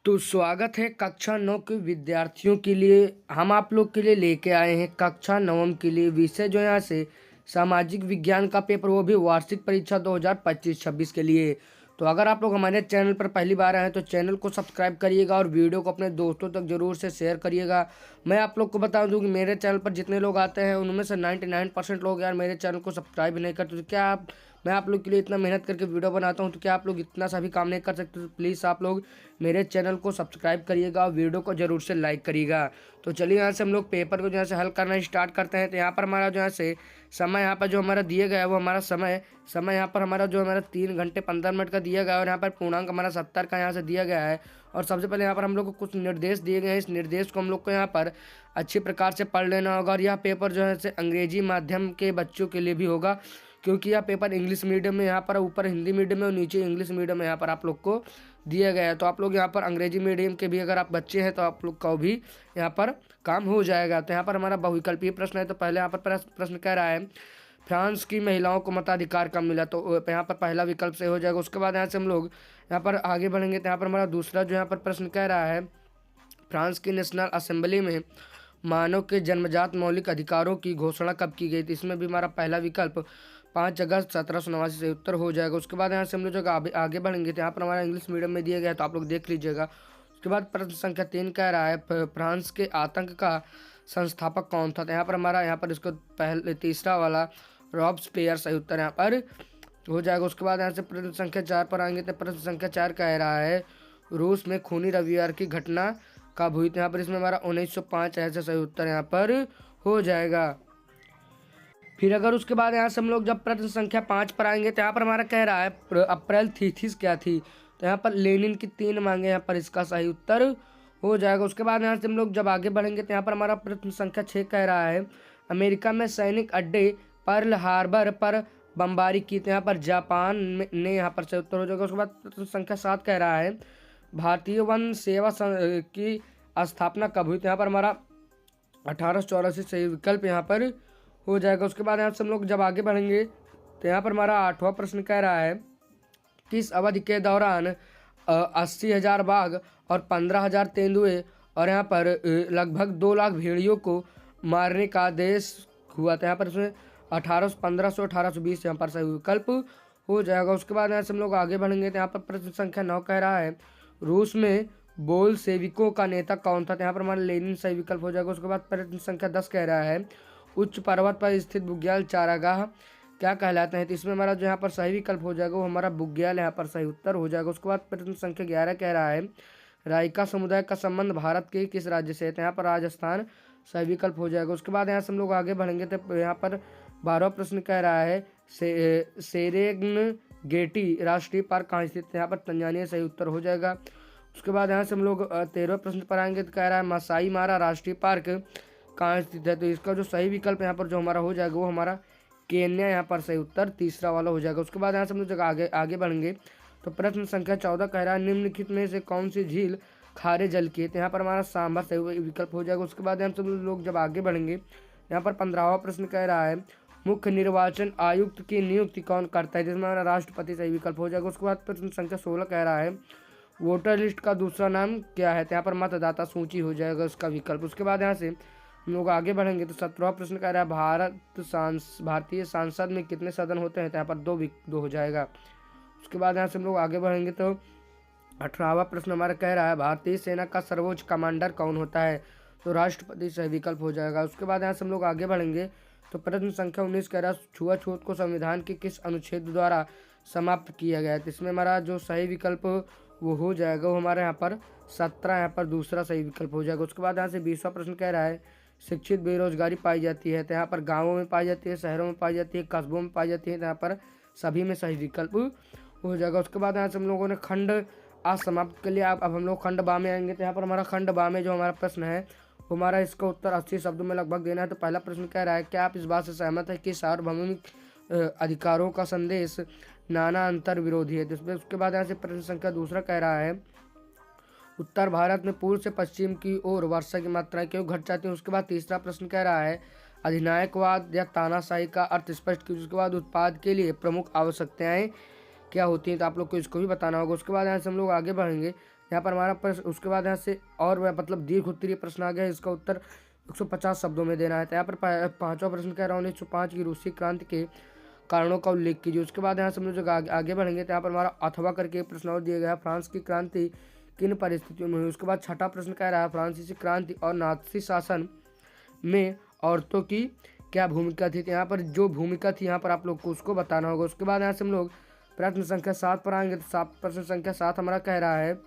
तो स्वागत है कक्षा 9 के विद्यार्थियों के लिए। हम आप लोग के लिए लेके आए हैं कक्षा 9वीं के लिए विषय जो यहाँ से सामाजिक विज्ञान का पेपर, वो भी वार्षिक परीक्षा 2025-26 के लिए। तो अगर आप लोग हमारे चैनल पर पहली बार आए हैं तो चैनल को सब्सक्राइब करिएगा और वीडियो को अपने दोस्तों तक जरूर से शेयर करिएगा। मैं आप लोग को बता दूं कि मेरे चैनल पर जितने लोग आते हैं उनमें से 99% लोग यार मेरे चैनल को सब्सक्राइब नहीं करते। तो क्या मैं आप लोग के लिए इतना मेहनत करके वीडियो बनाता हूं, तो क्या आप लोग इतना सा भी काम नहीं कर सकते? तो प्लीज़ आप लोग मेरे चैनल को सब्सक्राइब करिएगा और वीडियो को जरूर से लाइक करिएगा। तो चलिए यहाँ से हम लोग पेपर को जो है हल करना स्टार्ट करते हैं। तो यहाँ पर हमारा जो है समय यहाँ पर जो हमारा दिया गया है वो हमारा समय यहाँ पर हमारा 3 घंटे 15 मिनट का दिया गया है और यहाँ पर पूर्णांक हमारा 70 का यहाँ से दिया गया है। और सबसे पहले यहाँ पर हम लोग को कुछ निर्देश दिए गए हैं। इस निर्देश को हम लोग को यहाँ पर अच्छी प्रकार से पढ़ लेना होगा। और यह पेपर जो है अंग्रेजी माध्यम के बच्चों के लिए भी होगा, क्योंकि यह पेपर इंग्लिश मीडियम में यहाँ पर ऊपर हिंदी मीडियम में और नीचे इंग्लिश मीडियम में यहाँ पर आप लोग को दिया गया है। तो आप लोग यहाँ पर अंग्रेजी मीडियम के भी अगर आप बच्चे हैं तो आप लोग का भी यहाँ पर काम हो जाएगा। तो यहाँ पर हमारा बहुविकल्पीय प्रश्न है। तो पहले यहाँ पर प्रश्न कह रहा है फ्रांस की महिलाओं को मताधिकार कब मिला, तो यहाँ पर पहला विकल्प से हो जाएगा। उसके बाद यहाँ से हम लोग यहाँ पर आगे बढ़ेंगे। तो यहाँ पर हमारा दूसरा जो यहाँ पर प्रश्न कह रहा है फ्रांस की नेशनल असेंबली में मानव के जन्मजात मौलिक अधिकारों की घोषणा कब की गई थी। इसमें भी हमारा पहला विकल्प 5 अगस्त 1789 से उत्तर हो जाएगा। उसके बाद यहाँ से हम लोग जो आगे बढ़ेंगे तो यहाँ पर हमारा इंग्लिश मीडियम में दिया गया है, तो आप लोग देख लीजिएगा। उसके बाद प्रश्न संख्या 3 कह रहा है फ्रांस के आतंक का संस्थापक कौन था। तो यहाँ पर हमारा इसको पहले तीसरा वाला रॉबस्पियर सही उत्तर यहाँ पर हो जाएगा। उसके बाद यहाँ से प्रश्न संख्या 4 पर आएंगे। तो प्रश्न संख्या 4 कह रहा है रूस में खूनी रविवार की घटना कब हुई। तो यहाँ पर इसमें हमारा 1905 ऐसा सही उत्तर यहाँ पर हो जाएगा। फिर अगर उसके बाद यहाँ से हम लोग जब प्रश्न संख्या 5 पर आएंगे तो यहाँ पर हमारा कह रहा है अप्रैल थीसिस क्या थी। तो यहाँ पर लेनिन की 3 मांगे, यहाँ पर इसका सही उत्तर हो जाएगा। उसके बाद यहाँ से हम लोग जब आगे बढ़ेंगे तो यहाँ पर हमारा प्रश्न संख्या 6 कह रहा है अमेरिका में सैनिक अड्डे पर्ल हार्बर पर बमबारी की। तो यहाँ पर जापान ने यहाँ पर सही उत्तर हो जाएगा। उसके बाद प्रश्न संख्या 7 कह रहा है भारतीय वन सेवा की स्थापना कब हुई। तो यहाँ पर हमारा 1884 सही विकल्प यहाँ पर हो जाएगा। उसके बाद यहाँ से हम लोग जब आगे बढ़ेंगे तो यहाँ पर हमारा 8वां प्रश्न कह रहा है किस अवधि के दौरान 80,000 बाघ और 15,000 तेंदुए और यहाँ पर लगभग 2 लाख भेड़ियों को मारने का आदेश हुआ था। यहाँ पर इसमें 1500 1820 यहाँ पर सही विकल्प हो जाएगा। उसके बाद यहाँ से हम लोग आगे बढ़ेंगे तो यहाँ पर प्रश्न संख्या 9 कह रहा है रूस में बोल सेविकों का नेता कौन था। तो यहाँ पर हमारा लेनिन सही विकल्प हो जाएगा। उसके बाद प्रश्न संख्या 10 कह रहा है उच्च पर्वत पर स्थित बुग्याल चारागाह क्या कहलाते हैं। तो इसमें हमारा जो यहाँ पर सही विकल्प हो जाएगा वो हमारा बुग्याल यहाँ पर सही उत्तर हो जाएगा। उसके बाद प्रश्न संख्या 11 कह रहा है राइका समुदाय का संबंध भारत के किस राज्य से है। तो यहाँ पर राजस्थान सही विकल्प हो जाएगा। उसके बाद यहाँ से हम लोग आगे बढ़ेंगे तो यहाँ पर 12वां प्रश्न कह रहा है सेरेंगेटी राष्ट्रीय पार्क कहाँ स्थित है। यहाँ पर तंजानिया सही उत्तर हो जाएगा। उसके बाद यहाँ से हम लोग 13वें प्रश्न पर आएंगे तो कह रहा है मसाई मारा राष्ट्रीय पार्क कहाँ स्थित है। तो इसका जो सही विकल्प यहाँ पर जो हमारा हो जाएगा वो हमारा केन्या यहाँ पर सही उत्तर तीसरा वाला हो जाएगा। उसके बाद यहाँ से हम लोग आगे बढ़ेंगे तो प्रश्न संख्या 14 कह रहा है निम्नलिखित में से कौन सी झील खारे जल की है। तो यहाँ पर हमारा सांभर सही विकल्प हो जाएगा। उसके बाद यहाँ से लोग जब आगे बढ़ेंगे यहाँ पर 15वां प्रश्न कह रहा है मुख्य निर्वाचन आयुक्त की नियुक्ति कौन करता है, जिसमें हमारा राष्ट्रपति सही विकल्प हो जाएगा। उसके बाद प्रश्न संख्या 16 कह रहा है वोटर लिस्ट का दूसरा नाम क्या है। तो यहाँ पर मतदाता सूची हो जाएगा उसका विकल्प। उसके बाद यहाँ से हम लोग आगे बढ़ेंगे तो 17वां प्रश्न कह रहा है भारतीय सांसद में कितने सदन होते हैं। तो यहाँ पर दो हो जाएगा। उसके बाद यहाँ से हम लोग आगे बढ़ेंगे तो 18वां प्रश्न हमारा कह रहा है भारतीय सेना का सर्वोच्च कमांडर कौन होता है। तो राष्ट्रपति सही विकल्प हो जाएगा। उसके बाद यहाँ से हम लोग आगे बढ़ेंगे तो प्रश्न संख्या 19 कह रहा है छुआछूत को संविधान के किस अनुच्छेद द्वारा समाप्त किया गया है। तो इसमें हमारा जो सही विकल्प वो हो जाएगा वो हमारे यहाँ पर 17 यहाँ पर दूसरा सही विकल्प हो जाएगा। उसके बाद यहाँ से 20वां प्रश्न कह रहा है शिक्षित बेरोजगारी पाई जाती है। तो यहाँ पर गाँवों में पाई जाती है, शहरों में पाई जाती है, कस्बों में पाई जाती है। तो यहाँ पर सभी में सही विकल्प हो जाएगा। उसके बाद यहाँ से हम लोगों ने खंड आज समाप्त कर लिया। अब हम लोग खंड बा में आएंगे तो यहाँ पर हमारा खंड बा में जो हमारा प्रश्न है हमारा इसका उत्तर 80 शब्दों में लगभग देना है। तो पहला प्रश्न कह रहा है क्या आप इस बात से सहमत है कि सार्वभौमिक अधिकारों का संदेश नाना अंतर विरोधी है। जिसमें उसके बाद यहाँ से प्रश्न संख्या दूसरा कह रहा है उत्तर भारत में पूर्व से पश्चिम की ओर वर्षा की मात्राएं क्यों घट जाती है। उसके बाद तीसरा प्रश्न कह रहा है अधिनायकवाद या तानाशाही का अर्थ स्पष्ट कीजिए। उसके बाद उत्पाद के लिए प्रमुख आवश्यकताएं क्या होती हैं। तो आप लोग को इसको भी बताना होगा। उसके बाद यहाँ से हम लोग आगे बढ़ेंगे यहाँ पर हमारा प्रश्न, उसके बाद यहाँ से और वह मतलब दीर्घ उत्तरीय प्रश्न आ गया, इसका उत्तर 150 शब्दों में देना है। तो यहाँ पर पांचवा प्रश्न कह रहा हूँ 1905 की रूसी क्रांति के कारणों का उल्लेख कीजिए। उसके बाद यहाँ से हम लोग जो आगे बढ़ेंगे तो यहाँ पर हमारा अथवा करके प्रश्न और दिया गया है, फ्रांस की क्रांति किन परिस्थितियों में हुई। उसके बाद छठा प्रश्न कह रहा है फ्रांसीसी क्रांति और नाथसी शासन में औरतों की क्या भूमिका थी। तो यहाँ पर जो भूमिका थी यहाँ पर आप लोग को उसको बताना होगा। उसके बाद यहाँ से हम लोग प्रश्न संख्या 7 पर आएंगे। तो प्रश्न संख्या 7 हमारा कह रहा है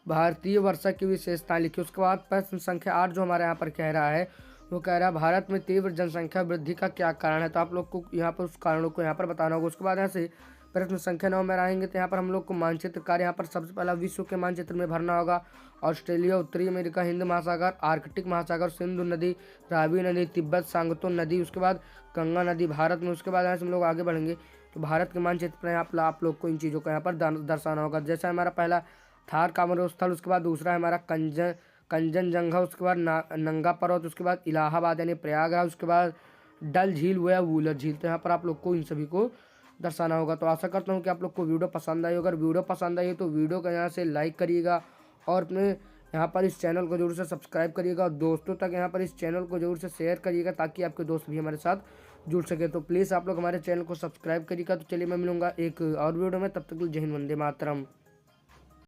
भारतीय वर्षा की विशेषताएं लिखिए। उसके बाद प्रश्न संख्या 8 जो हमारे यहाँ पर कह रहा है वो कह रहा है भारत में तीव्र जनसंख्या वृद्धि का क्या कारण है। तो आप लोग को यहाँ पर उस कारणों को यहाँ पर बताना होगा। उसके बाद यहाँ से प्रश्न संख्या 9 में आएंगे तो यहाँ पर हम लोग को मानचित्र कार्य यहाँ पर सबसे पहला विश्व के मानचित्र में भरना होगा। ऑस्ट्रेलिया, उत्तरी अमेरिका, हिंद महासागर, आर्कटिक महासागर, सिंधु नदी, रावी नदी, तिब्बत, सांगतुन नदी, उसके बाद गंगा नदी भारत में। उसके बाद यहाँ से हम लोग आगे बढ़ेंगे तो भारत के मानचित्र पर आप लोग को इन चीज़ों को यहाँ पर दर्शाना होगा। जैसा हमारा पहला थार कामरू स्थल, उसके बाद दूसरा है हमारा कंचनजंगा, उसके बाद नंगा पर्वत, उसके बाद इलाहाबाद यानी प्रयागराज, उसके बाद डल झील हुआ वूलर झील। तो यहाँ पर आप लोग को इन सभी को दर्शाना होगा। तो आशा करता हूँ कि आप लोग को वीडियो पसंद आई। अगर वीडियो पसंद आई तो वीडियो को यहाँ से लाइक करिएगा और अपने यहाँ पर इस चैनल को जरूर से सब्सक्राइब करिएगा और दोस्तों तक यहाँ पर इस चैनल को जरूर से शेयर करिएगा ताकि आपके दोस्त भी हमारे साथ जुड़ सके। तो प्लीज़ आप लोग हमारे चैनल को सब्सक्राइब करिएगा। तो चलिए मैं मिलूंगा एक और वीडियो में, तब तक जय हिंद, वंदे मातरम।